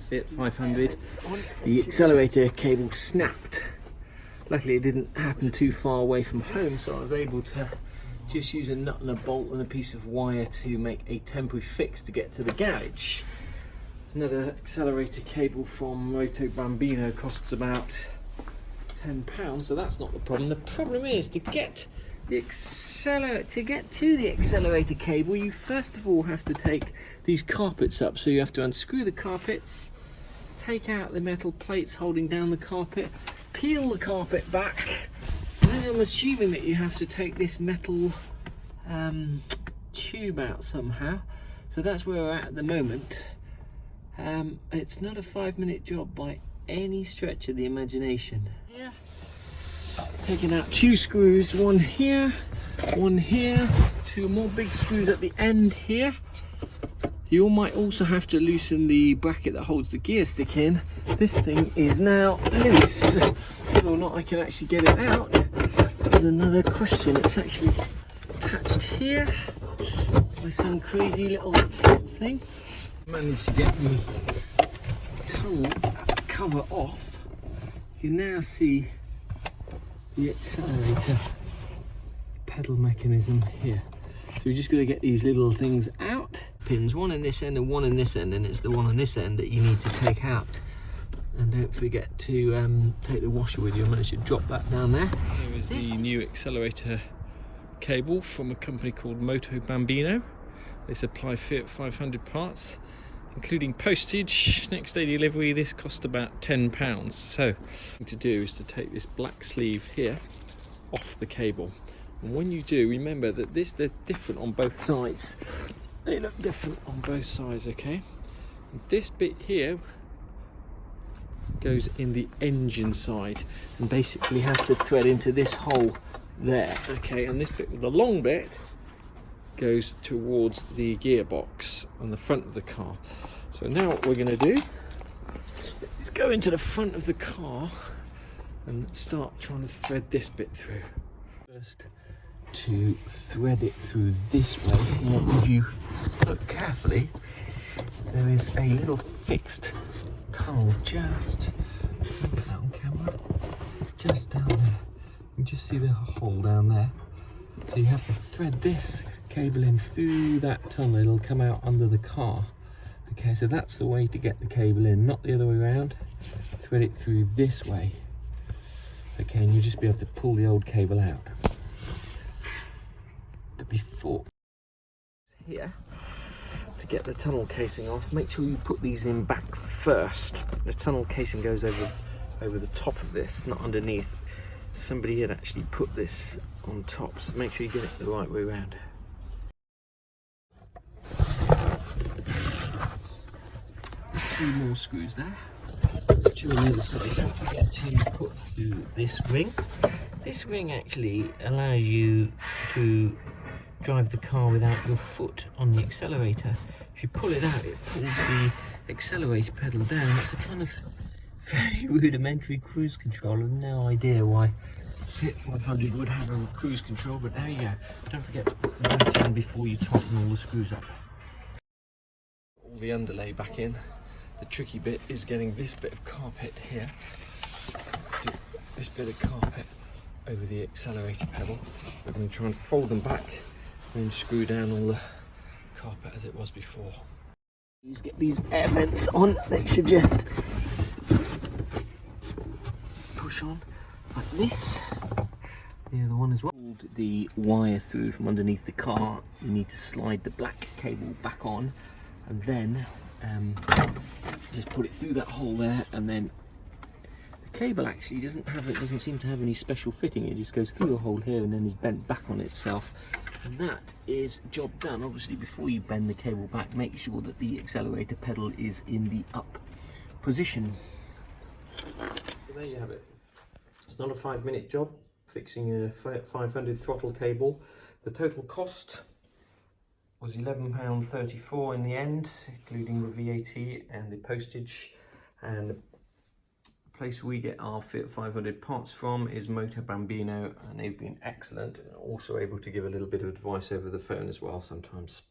Fiat 500. The accelerator cable snapped. Luckily it didn't happen too far away from home, so I was able to just use a nut and a bolt and a piece of wire to make a temporary fix to get to the garage. Another accelerator cable from Moto Bambino costs about £10, so that's not the problem. The problem is to get to the accelerator cable, you first of all have to take these carpets up. So you have to unscrew the carpets, take out the metal plates holding down the carpet, peel the carpet back, and then I'm assuming that you have to take this metal tube out somehow. So that's where we're at the moment. It's not a 5-minute job by any stretch of the imagination. Yeah. Taking out 2 screws, one here, 2 more big screws at the end here. You might also have to loosen the bracket that holds the gear stick in. This thing is now loose. Whether or not I can actually get it out is another question. It's actually attached here by some crazy little thing. Managed to get the tunnel cover off. You can now see the accelerator pedal mechanism here. So we're just going to get these little things out. Pins, one in this end and one in this end, and it's the one on this end that you need to take out. And don't forget to take the washer with you. I managed to drop that down there. Here is the new accelerator cable from a company called Moto Bambino. They supply Fiat 500 parts, including postage. Next day delivery, this cost about £10. So what to do is to take this black sleeve here off the cable. And when you do, remember that they're different on both sides. They look different on both sides, okay? And this bit here goes in the engine side and basically has to thread into this hole there, okay? And this bit, the long bit, goes towards the gearbox on the front of the car. So now what we're going to do is go into the front of the car and start trying to thread this bit through. First, to thread it through this way, here, if you look carefully, there is a little fixed tunnel just, look at that on camera, just down there. You can just see the hole down there. So you have to thread this cable in through that tunnel. It'll come out under the car. Okay, so that's the way to get the cable in, not the other way around. Thread it through this way. Okay, and you'll just be able to pull the old cable out. But before here, to get the tunnel casing off, make sure you put these in back first. The tunnel casing goes over the top of this, not underneath. Somebody had actually put this on top, so make sure you get it the right way around. There's 2 more screws there. 2 on the other side. Don't forget to put through this ring. This ring actually allows you to drive the car without your foot on the accelerator. If you pull it out, it pulls the accelerator pedal down. It's a kind of very rudimentary cruise control. I have no idea why Fiat 500 would have a cruise control, but there you go. Don't forget to put the nut in before you tighten all the screws up. All the underlay back in. The tricky bit is getting this bit of carpet here. This bit of carpet over the accelerator pedal. We're going to try and fold them back and then screw down all the carpet as it was before. Just get these air vents on. They should just push on like this. The other one as well. Pulled the wire through from underneath the car. You need to slide the black cable back on and then just put it through that hole there, and then the cable actually doesn't seem to have any special fitting. It just goes through the hole here and then is bent back on itself, and that is job done. Obviously, before you bend the cable back, make sure that the accelerator pedal is in the up position. So there you have it. It's not a 5-minute job fixing a Fiat 500 throttle cable. The total cost was £11.34 in the end, including the VAT and the postage. And the place we get our Fiat 500 parts from is Moto Bambino, and they've been excellent, and also able to give a little bit of advice over the phone as well sometimes.